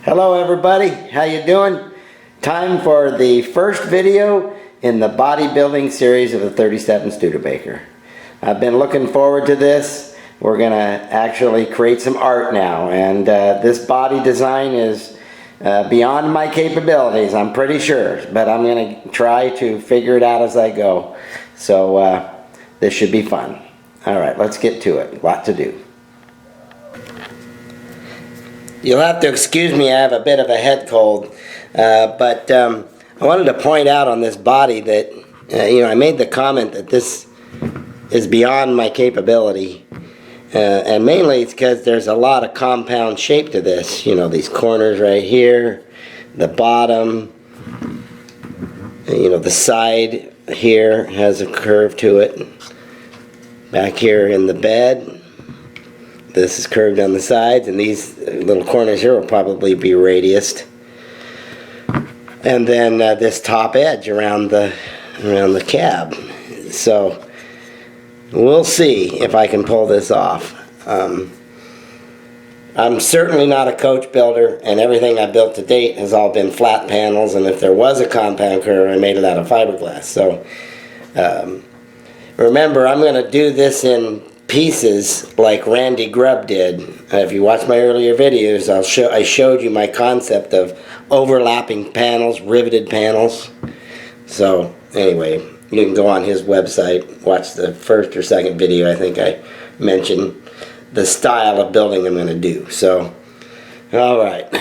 Hello everybody, how you doing? Time for the first video in the bodybuilding series of the 37 Studebaker. I've been looking forward to this. We're going to actually create some art now, and this body design is beyond my capabilities, I'm pretty sure, but I'm going to try to figure it out as I go. So this should be fun. Alright, let's get to it. A lot to do. You'll have to excuse me, I have a bit of a head cold, but I wanted to point out on this body that, I made the comment that this is beyond my capability, and mainly it's because there's a lot of compound shape to this. These corners right here, the bottom, the side here has a curve to it. Back here in the bed, this is curved on the sides, and these little corners here will probably be radiused. And then this top edge around the cab. So we'll see if I can pull this off. I'm certainly not a coach builder, and everything I built to date has all been flat panels, and if there was a compound curve, I made it out of fiberglass. So remember, I'm going to do this in pieces like Randy Grubb did. If you watch my earlier videos, I showed you my concept of overlapping panels, riveted panels. So anyway, you can go on his website, watch the first or second video. I think I mentioned the style of building I'm going to do. So, alright,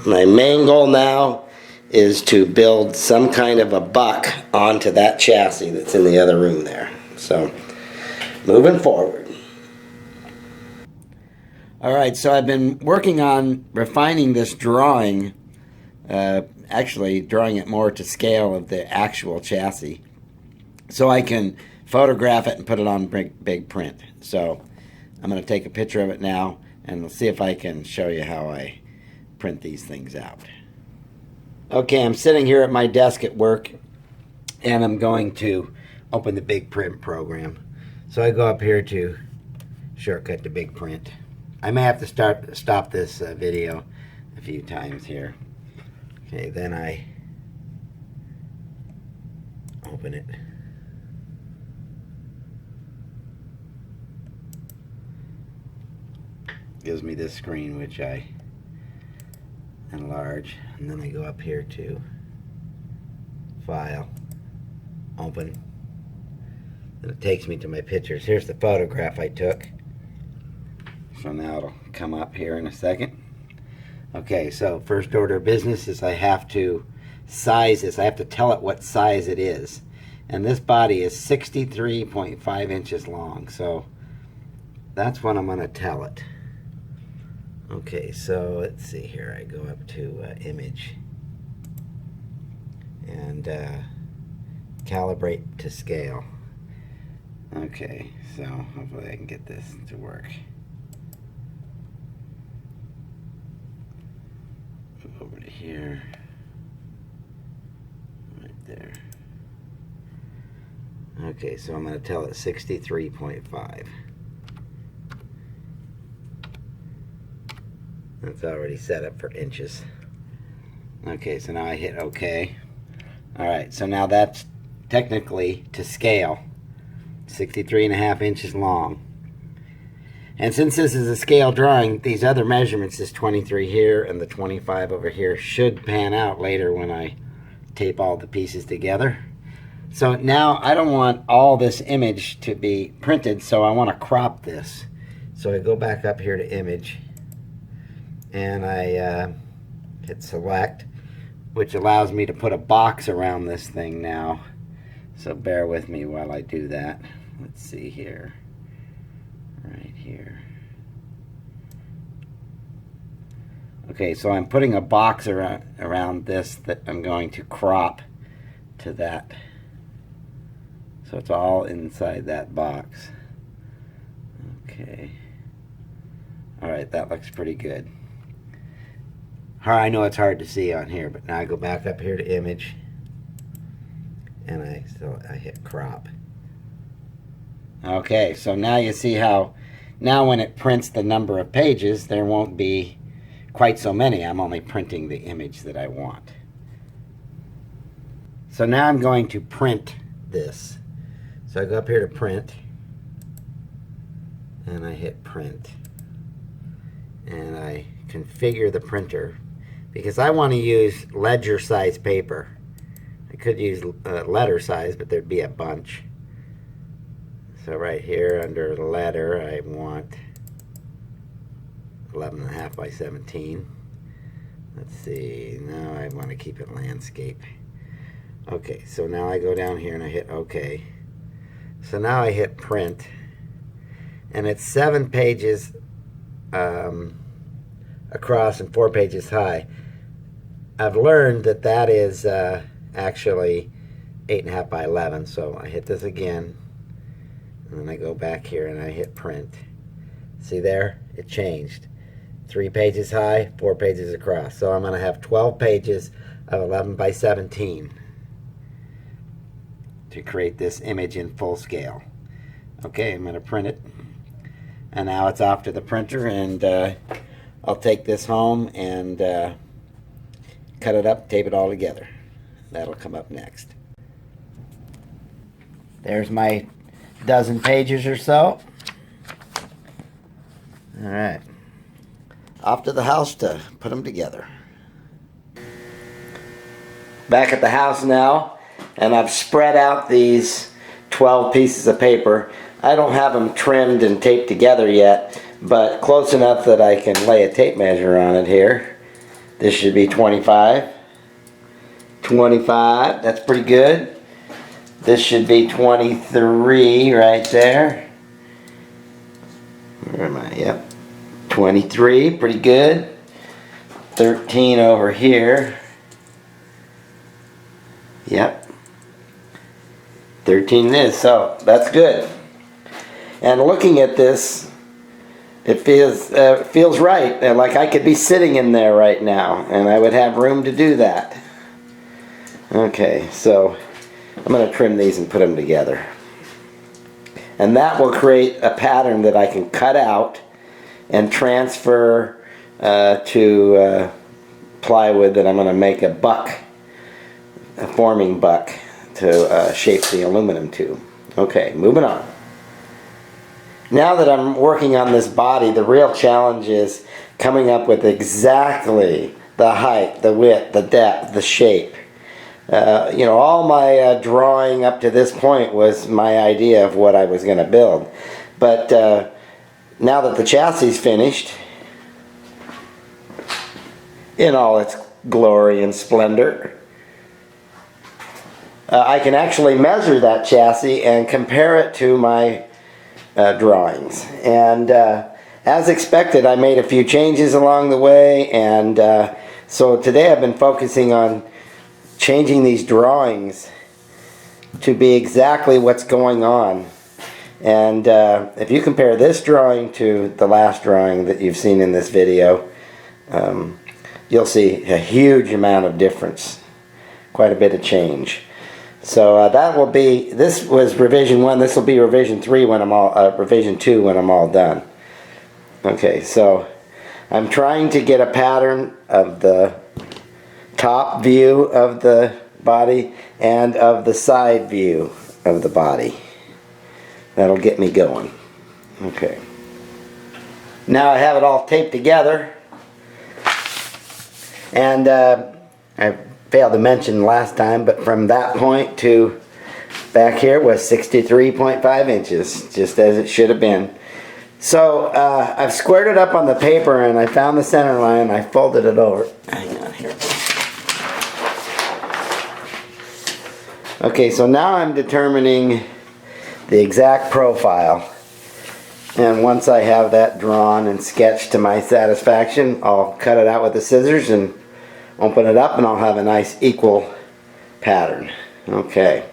my main goal now is to build some kind of a buck onto that chassis that's in the other room there. So moving forward. Alright, so I've been working on refining this drawing, actually drawing it more to scale of the actual chassis, so I can photograph it and put it on big print. So I'm going to take a picture of it now, and we'll see if I can show you how I print these things out. Okay, I'm sitting here at my desk at work, and I'm going to open the big print program. So I go up here to shortcut to big print. I may have to stop this video a few times here. Okay, then I open it. Gives me this screen, which I enlarge, and then I go up here to File, Open. And it takes me to my pictures. Here's the photograph I took. So now it'll come up here in a second. Okay, so first order of business is I have to size this. I have to tell it what size it is. And this body is 63.5 inches long. So that's what I'm going to tell it. Okay, so let's see here. I go up to Image. And calibrate to scale. Okay, so hopefully I can get this to work. Move over to here. Right there. Okay, so I'm going to tell it 63.5. That's already set up for inches. Okay, so now I hit OK. Alright, so now that's technically to scale. 63.5 inches long. And since this is a scale drawing, these other measurements, this 23 here and the 25 over here, should pan out later when I tape all the pieces together. So now I don't want all this image to be printed, so I want to crop this. So I go back up here to Image, and I hit Select, which allows me to put a box around this thing now. So bear with me while I do that. Let's see here. Right here. Okay, so I'm putting a box around this that I'm going to crop to that. So it's all inside that box. Okay. Alright, that looks pretty good. I know it's hard to see on here, but now I go back up here to Image, and I hit Crop. Okay, so now you see how now when it prints the number of pages, there won't be quite so many. I'm only printing the image that I want. So now I'm going to print this. So I go up here to print, and I hit print, and I configure the printer because I want to use ledger size paper. I could use letter size, but there'd be a bunch. So right here under letter, I want 11.5 by 17. Let's see, now I want to keep it landscape. Okay, so now I go down here and I hit OK. So now I hit print, and it's 7 pages across and 4 pages high. I've learned that that is actually 8.5 by 11, so I hit this again, and then I go back here and I hit print. See there? It changed. 3 pages high, 4 pages across. So I'm going to have 12 pages of 11 by 17 to create this image in full scale. Okay, I'm going to print it. And now it's off to the printer, and I'll take this home and cut it up, tape it all together. That'll come up next. There's my dozen pages or so. All right. Off to the house to put them together. Back at the house now, and I've spread out these 12 pieces of paper. I don't have them trimmed and taped together yet, but close enough that I can lay a tape measure on it here. This should be 25. 25, that's pretty good. This should be 23 right there. Where am I? Yep. 23, pretty good. 13 over here. Yep. 13 is, so that's good. And looking at this, it feels right. Like I could be sitting in there right now, and I would have room to do that. Okay, so I'm going to trim these and put them together. And that will create a pattern that I can cut out and transfer to plywood that I'm going to make a buck, a forming buck to shape the aluminum to. Okay, moving on. Now that I'm working on this body, the real challenge is coming up with exactly the height, the width, the depth, the shape. You know, all my drawing up to this point was my idea of what I was going to build. But now that the chassis is finished, in all its glory and splendor, I can actually measure that chassis and compare it to my drawings. And as expected, I made a few changes along the way, and so today I've been focusing on changing these drawings to be exactly what's going on. And if you compare this drawing to the last drawing that you've seen in this video, you'll see a huge amount of difference, quite a bit of change. So that will be, this was revision 1, this will be revision 3 when I'm all, revision 2 when I'm all done. Okay, so I'm trying to get a pattern of the top view of the body and of the side view of the body. That'll get me going. Okay. Now I have it all taped together, and I failed to mention last time, but from that point to back here was 63.5 inches, just as it should have been. So I've squared it up on the paper, and I found the center line. I folded it over. Hang on here. Okay, so now I'm determining the exact profile, and once I have that drawn and sketched to my satisfaction, I'll cut it out with the scissors and open it up, and I'll have a nice equal pattern. Okay.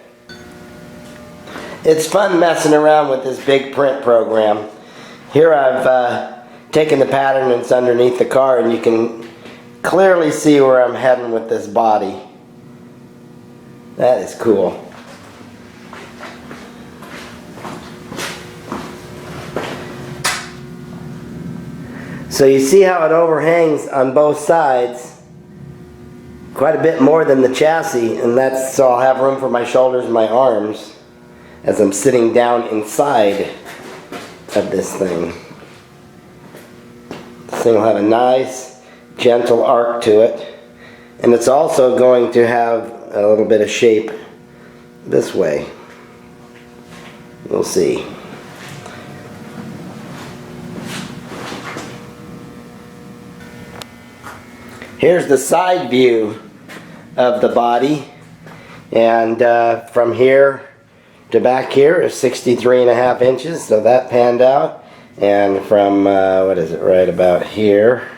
It's fun messing around with this big print program. Here I've taken the pattern that's underneath the car, and you can clearly see where I'm heading with this body. That is cool. So you see how it overhangs on both sides, quite a bit more than the chassis, and that's so I'll have room for my shoulders and my arms as I'm sitting down inside of this thing. This thing will have a nice, gentle arc to it, and it's also going to have a little bit of shape this way. We'll see. Here's the side view of the body, and from here to back here is 63.5 inches, so that panned out. And from what is it, right about here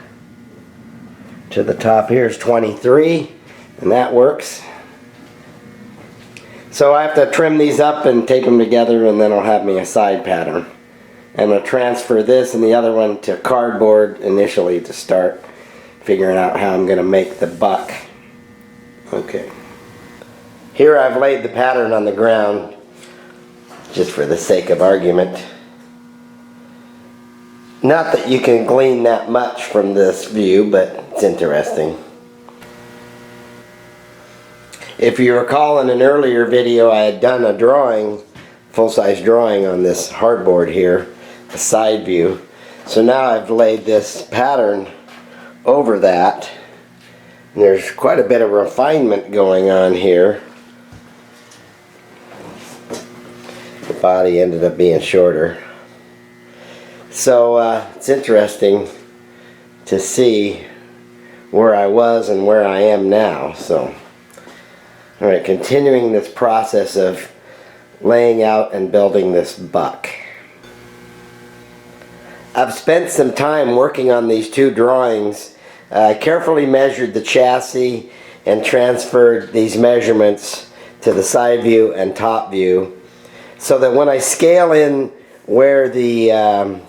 to the top here is 23, and that works. So I have to trim these up and tape them together, and then I'll have me a side pattern. I'm going to transfer this and the other one to cardboard initially to start figuring out how I'm going to make the buck. Okay. Here I've laid the pattern on the ground just for the sake of argument. Not that you can glean that much from this view, but it's interesting. If you recall, in an earlier video I had done a drawing, full-size drawing on this hardboard here, a side view. So now I've laid this pattern over that, and there's quite a bit of refinement going on here. The body ended up being shorter. So it's interesting to see where I was and where I am now. So, alright, continuing this process of laying out and building this buck. I've spent some time working on these two drawings. I carefully measured the chassis and transferred these measurements to the side view and top view, so that when I scale in where the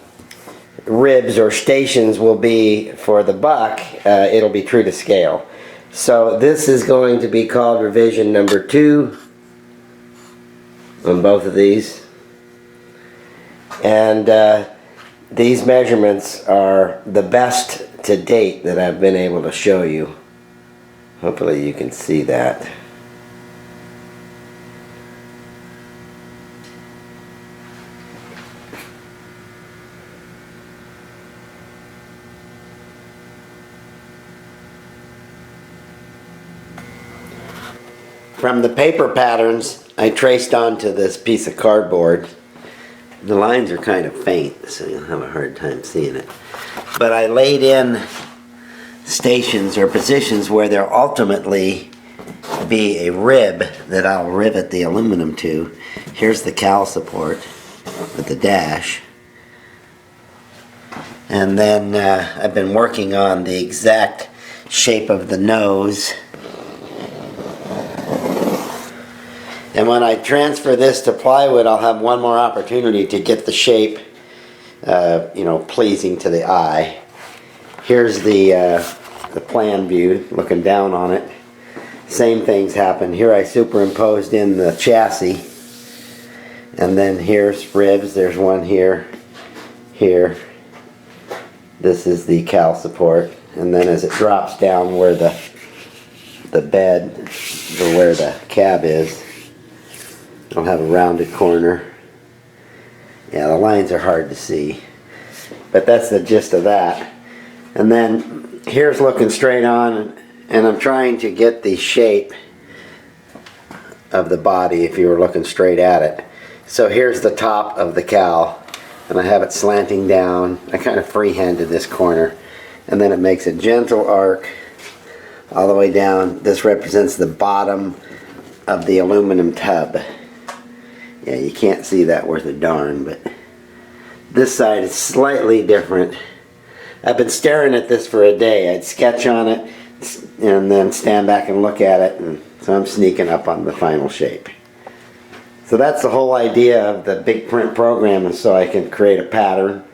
ribs or stations will be for the buck, it'll be true to scale. So this is going to be called revision number 2 on both of these. And these measurements are the best to date that I've been able to show you. Hopefully you can see that. From the paper patterns I traced onto this piece of cardboard. The lines are kind of faint, so you'll have a hard time seeing it. But I laid in stations or positions where there'll ultimately be a rib that I'll rivet the aluminum to. Here's the cowl support with the dash. And then I've been working on the exact shape of the nose. And when I transfer this to plywood, I'll have one more opportunity to get the shape, pleasing to the eye. Here's the plan view, looking down on it. Same things happen. Here I superimposed in the chassis, and then here's ribs. There's one here, here. This is the cowl support, and then as it drops down where the bed, or where the cab is, I'll have a rounded corner. Yeah, the lines are hard to see, but that's the gist of that. And then here's looking straight on, and I'm trying to get the shape of the body if you were looking straight at it. So here's the top of the cowl, and I have it slanting down. I kind of freehanded this corner, and then it makes a gentle arc all the way down. This represents the bottom of the aluminum tub. Yeah, you can't see that worth a darn, but this side is slightly different. I've been staring at this for a day. I'd sketch on it and then stand back and look at it, and so I'm sneaking up on the final shape. So that's the whole idea of the big print program, is so I can create a pattern,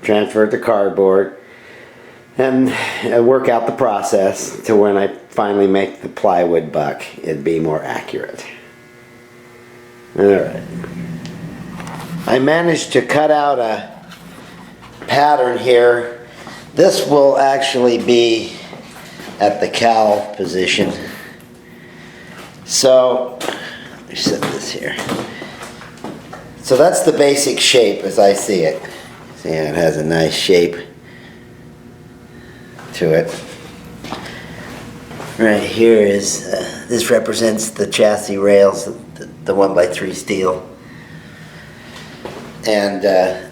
transfer it to cardboard, and work out the process to when I finally make the plywood buck, it'd be more accurate. Alright. I managed to cut out a pattern here This will actually be at the cowl position. So, let me set this here. So that's the basic shape as I see it. See how it has a nice shape to it. Right here is, this represents the chassis rails, the 1x3 steel. And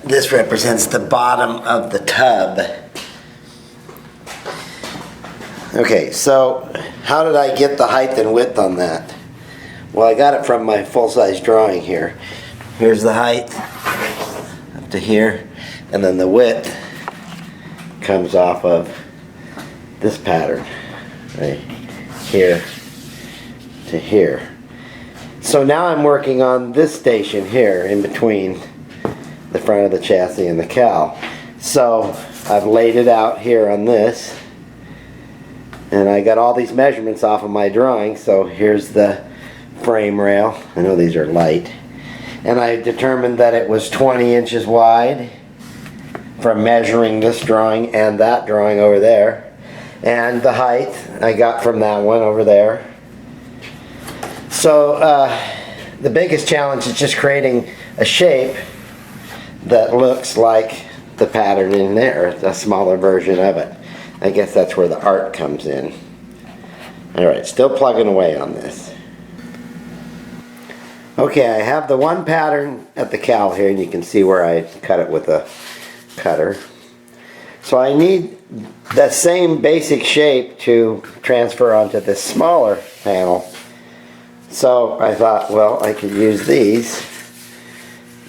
this represents the bottom of the tub. Okay, so how did I get the height and width on that? Well, I got it from my full-size drawing here. Here's the height up to here, and then the width comes off of this pattern, right here to here. So now I'm working on this station here in between the front of the chassis and the cowl. So I've laid it out here on this, and I got all these measurements off of my drawing. So here's the frame rail. I know these are light. And I determined that it was 20 inches wide from measuring this drawing and that drawing over there. And the height I got from that one over there. So the biggest challenge is just creating a shape that looks like the pattern in there, a smaller version of it. I guess that's where the art comes in. Alright, still plugging away on this. Okay, I have the one pattern at the cowl here, and you can see where I cut it with a cutter. So I need that same basic shape to transfer onto this smaller panel. So I thought, well, I could use these.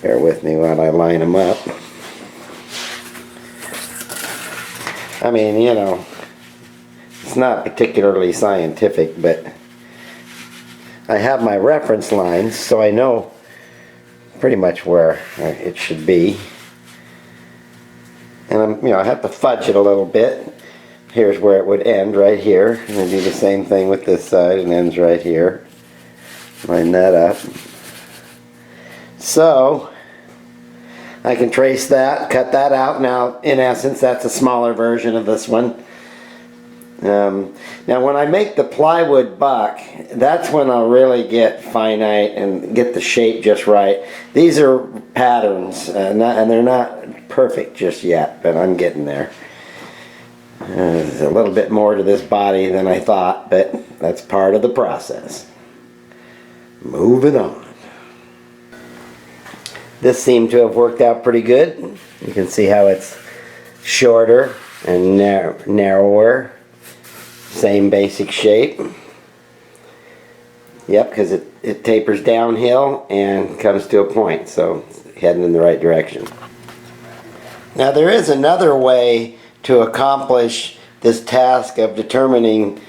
Bear with me while I line them up. I mean, you know, it's not particularly scientific, but I have my reference lines, so I know pretty much where it should be. And I have to fudge it a little bit. Here's where it would end, right here. And I do the same thing with this side, and ends right here. Line that up. So I can trace that, cut that out. Now, in essence, that's a smaller version of this one. Now, when I make the plywood buck, that's when I'll really get finite and get the shape just right. These are patterns, and they're not perfect just yet, but I'm getting there. There's a little bit more to this body than I thought, but that's part of the process. Moving on. This seemed to have worked out pretty good. You can see how it's shorter and narrower. Same basic shape. Yep, because it tapers downhill and comes to a point, so it's heading in the right direction. Now there is another way to accomplish this task of determining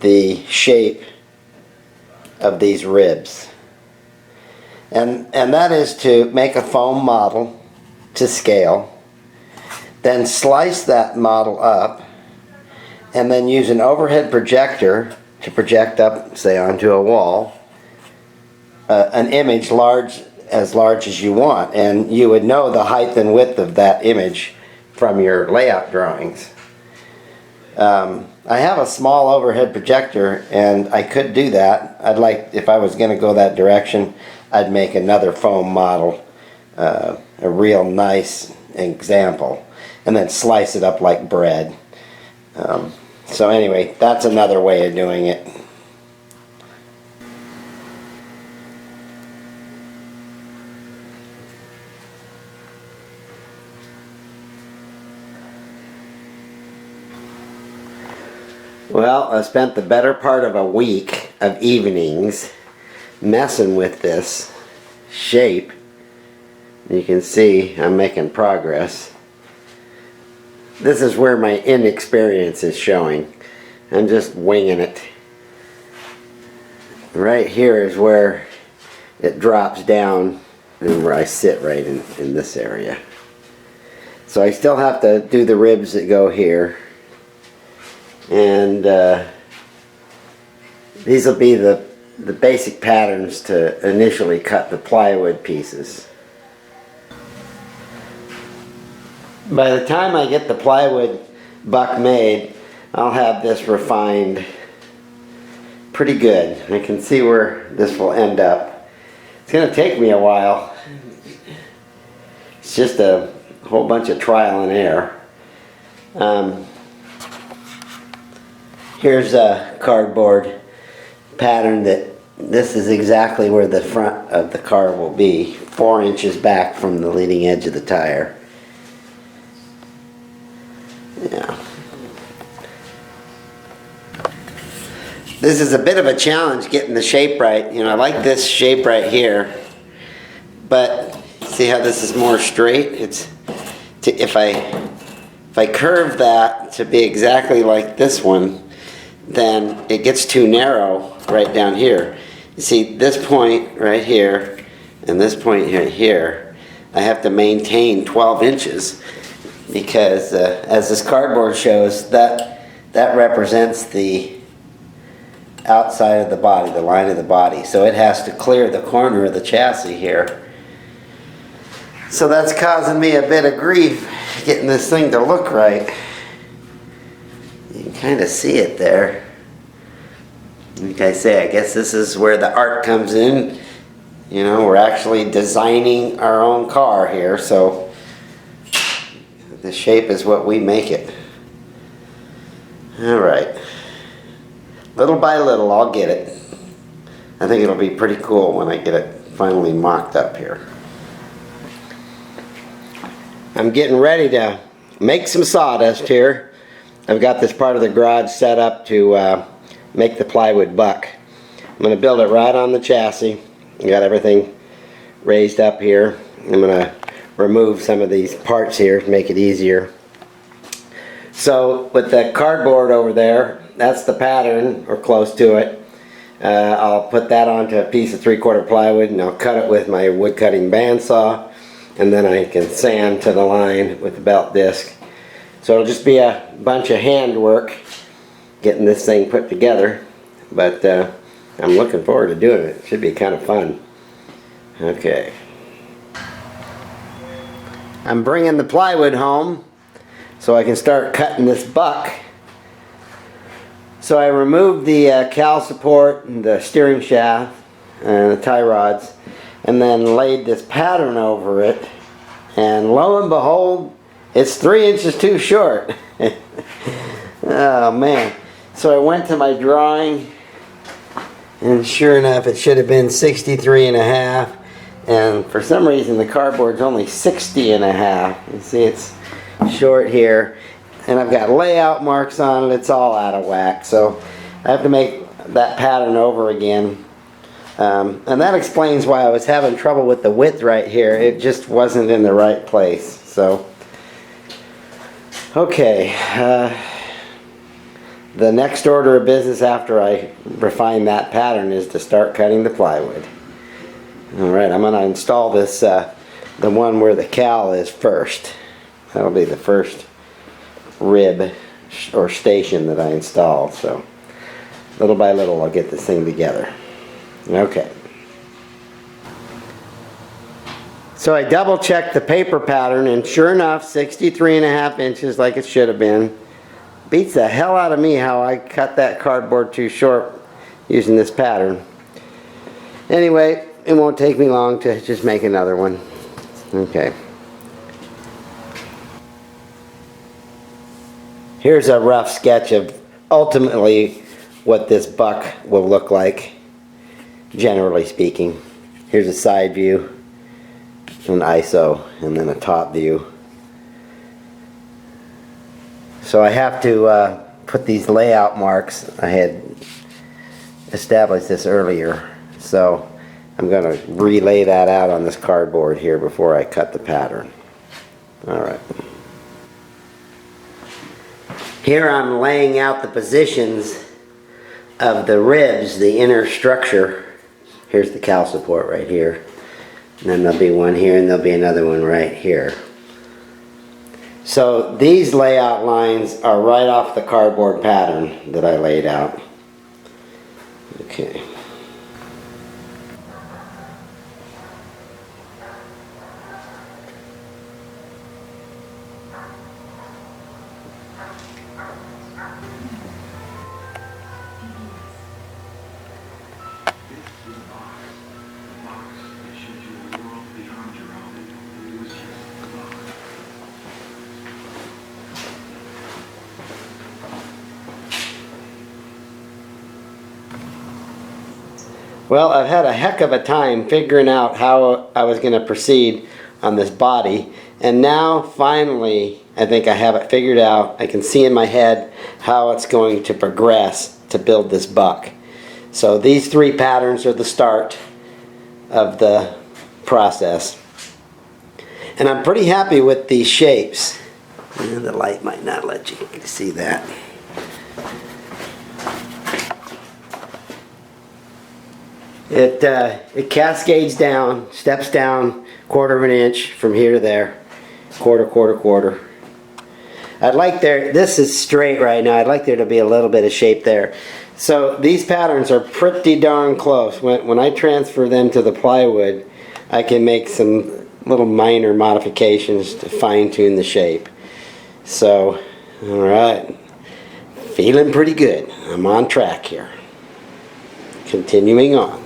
the shape of these ribs. And that is to make a foam model to scale, then slice that model up, and then use an overhead projector to project up, say, onto a wall, an image as large as you want. And you would know the height and width of that image from your layout drawings. I have a small overhead projector, and I could do that. If I was going to go that direction, I'd make another foam model, a real nice example, and then slice it up like bread. So anyway, that's another way of doing it. Well, I spent the better part of a week of evenings messing with this shape. You can see I'm making progress. This is where my inexperience is showing. I'm just winging it. Right here is where it drops down and where I sit right in this area. So I still have to do the ribs that go here. And these will be the basic patterns to initially cut the plywood pieces. By the time I get the plywood buck made, I'll have this refined pretty good. I can see where this will end up. It's going to take me a while. It's just a whole bunch of trial and error. Here's a cardboard pattern that this is exactly where the front of the car will be, 4 inches back from the leading edge of the tire. Yeah. This is a bit of a challenge getting the shape right. You know, I like this shape right here, but see how this is more straight? If I curve that to be exactly like this one, then it gets too narrow right down here. You see, this point right here and this point right here, I have to maintain 12 inches because as this cardboard shows, that represents the outside of the body, the line of the body. So it has to clear the corner of the chassis here. So that's causing me a bit of grief getting this thing to look right. You can kind of see it there. Like I say, I guess this is where the art comes in. You know, we're actually designing our own car here, so the shape is what we make it. All right. Little by little, I'll get it. I think it'll be pretty cool when I get it finally mocked up here. I'm getting ready to make some sawdust here. I've got this part of the garage set up to make the plywood buck. I'm going to build it right on the chassis. I got everything raised up here. I'm going to remove some of these parts here to make it easier. So with the cardboard over there, that's the pattern, or close to it. I'll put that onto a piece of 3/4 plywood and I'll cut it with my wood cutting bandsaw, and then I can sand to the line with the belt disc. So it'll just be a bunch of handwork getting this thing put together, but I'm looking forward to doing it. It should be kind of fun. Okay. I'm bringing the plywood home so I can start cutting this buck. So I removed the cowl support and the steering shaft and the tie rods, and then laid this pattern over it, and lo and behold, it's 3 inches too short. Oh man. So I went to my drawing, and sure enough it should have been 63.5, and for some reason the cardboard's only 60.5. You see it's short here, and I've got layout marks on it. It's all out of whack, so I have to make that pattern over again. And that explains why I was having trouble with the width right here. It just wasn't in the right place. So okay, the next order of business after I refine that pattern is to start cutting the plywood. Alright, I'm going to install this, the one where the cowl is first. That'll be the first rib or station that I install. So little by little I'll get this thing together. Okay. So I double checked the paper pattern, and sure enough, 63.5 inches like it should have been. Beats the hell out of me how I cut that cardboard too short using this pattern. Anyway, it won't take me long to just make another one. Okay. Here's a rough sketch of ultimately what this buck will look like, generally speaking. Here's a side view, an ISO, and then a top view. So I have to put these layout marks. I had established this earlier, so I'm going to relay that out on this cardboard here before I cut the pattern. Alright. Here I'm laying out the positions of the ribs, the inner structure. Here's the cowl support right here. And then there'll be one here, and there'll be another one right here. So these layout lines are right off the cardboard pattern that I laid out. Okay. Well, I've had a heck of a time figuring out how I was going to proceed on this body, and now finally I think I have it figured out. I can see in my head how it's going to progress to build this buck. So these three patterns are the start of the process. And I'm pretty happy with these shapes. And the light might not let you see that. It cascades down, steps down 1/4 inch from here to there. Quarter, quarter, quarter. I'd like this is straight right now. I'd like there to be a little bit of shape there. So these patterns are pretty darn close. When I transfer them to the plywood, I can make some little minor modifications to fine-tune the shape. So, alright. Feeling pretty good. I'm on track here. Continuing on.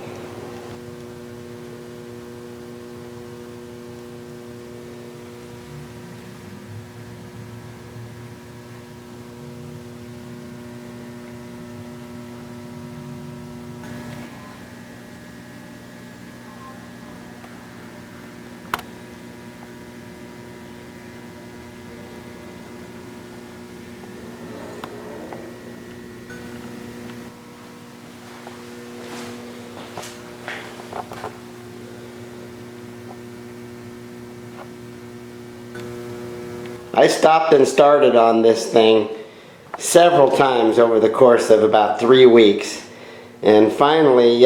I stopped and started on this thing several times over the course of about 3 weeks, and finally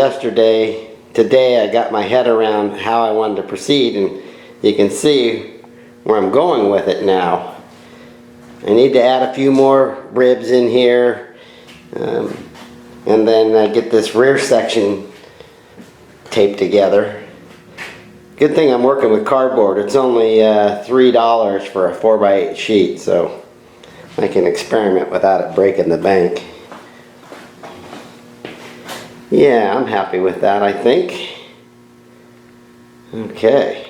today I got my head around how I wanted to proceed, and you can see where I'm going with it now. I need to add a few more ribs in here, and then get this rear section taped together. Good thing I'm working with cardboard. It's only $3 for a 4x8 sheet, so I can experiment without it breaking the bank. Yeah, I'm happy with that, I think. Okay.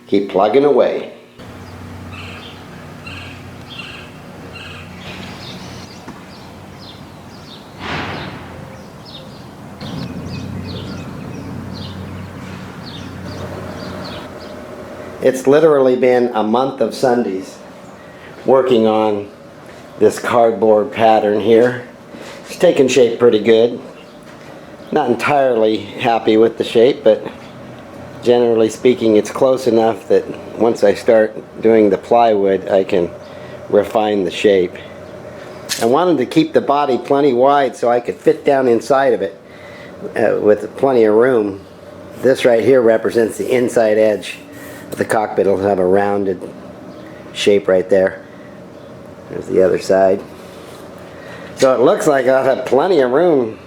Keep plugging away. It's literally been a month of Sundays working on this cardboard pattern here. It's taken shape pretty good. Not entirely happy with the shape, but generally speaking it's close enough that once I start doing the plywood I can refine the shape. I wanted to keep the body plenty wide so I could fit down inside of it with plenty of room. This right here represents the inside edge. The cockpit will have a rounded shape right there. There's the other side. So it looks like I'll have plenty of room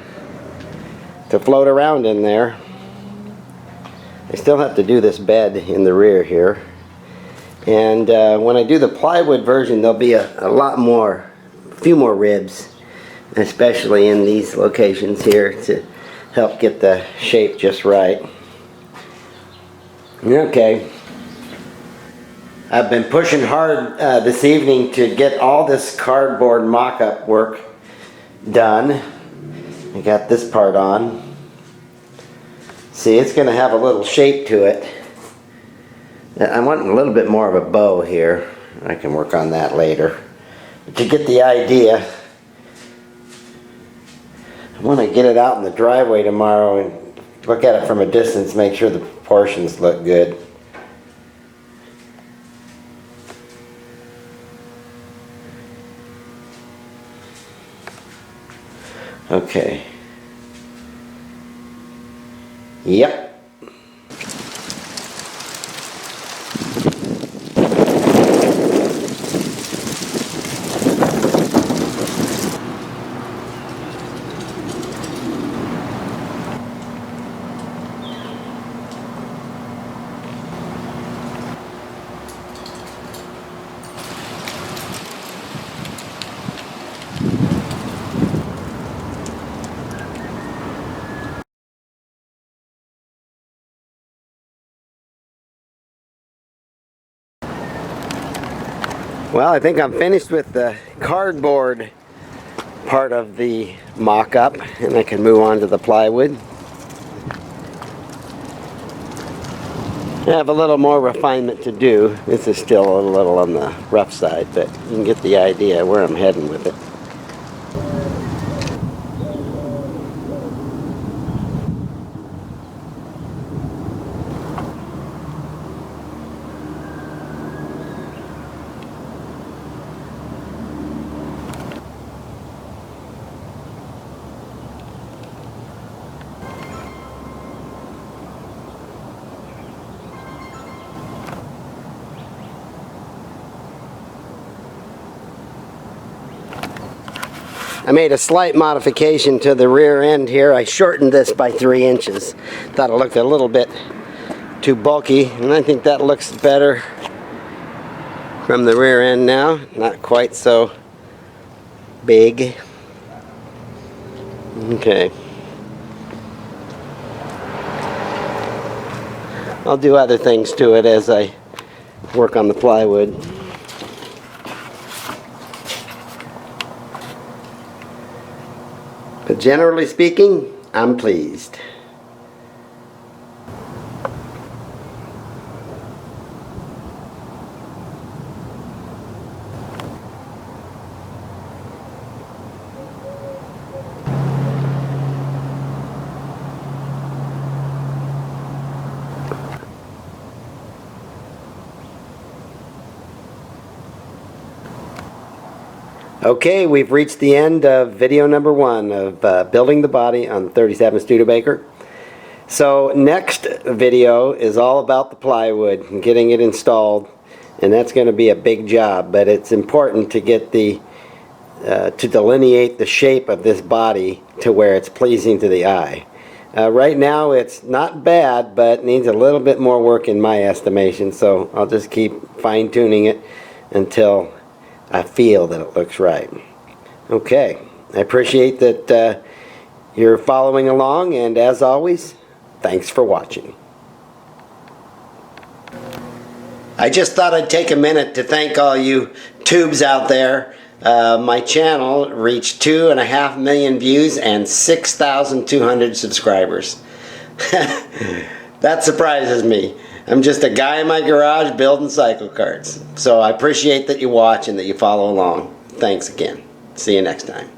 to float around in there. I still have to do this bed in the rear here. And when I do the plywood version, there'll be a few more ribs, especially in these locations here to help get the shape just right. Okay. I've been pushing hard this evening to get all this cardboard mock-up work done. I got this part on. See, it's going to have a little shape to it. I want a little bit more of a bow here. I can work on that later. But you get the idea. I want to get it out in the driveway tomorrow and look at it from a distance, make sure the proportions look good. Okay. Yep. Well, I think I'm finished with the cardboard part of the mock-up, and I can move on to the plywood. I have a little more refinement to do. This is still a little on the rough side, but you can get the idea where I'm heading with it. I made a slight modification to the rear end here. I shortened this by 3 inches. Thought it looked a little bit too bulky, and I think that looks better from the rear end now. Not quite so big. Okay. I'll do other things to it as I work on the plywood. But generally speaking, I'm pleased. Okay, we've reached the end of video number 1 of building the body on the 37 Studebaker. So next video is all about the plywood and getting it installed, and that's going to be a big job, but it's important to get the to delineate the shape of this body to where it's pleasing to the eye. Right now it's not bad, but needs a little bit more work in my estimation, so I'll just keep fine-tuning it until I feel that it looks right. Okay, I appreciate that you're following along, and as always, thanks for watching. I just thought I'd take a minute to thank all you tubes out there. My channel reached 2.5 million views and 6,200 subscribers. That surprises me. I'm just a guy in my garage building cycle carts. So I appreciate that you watch and that you follow along. Thanks again. See you next time.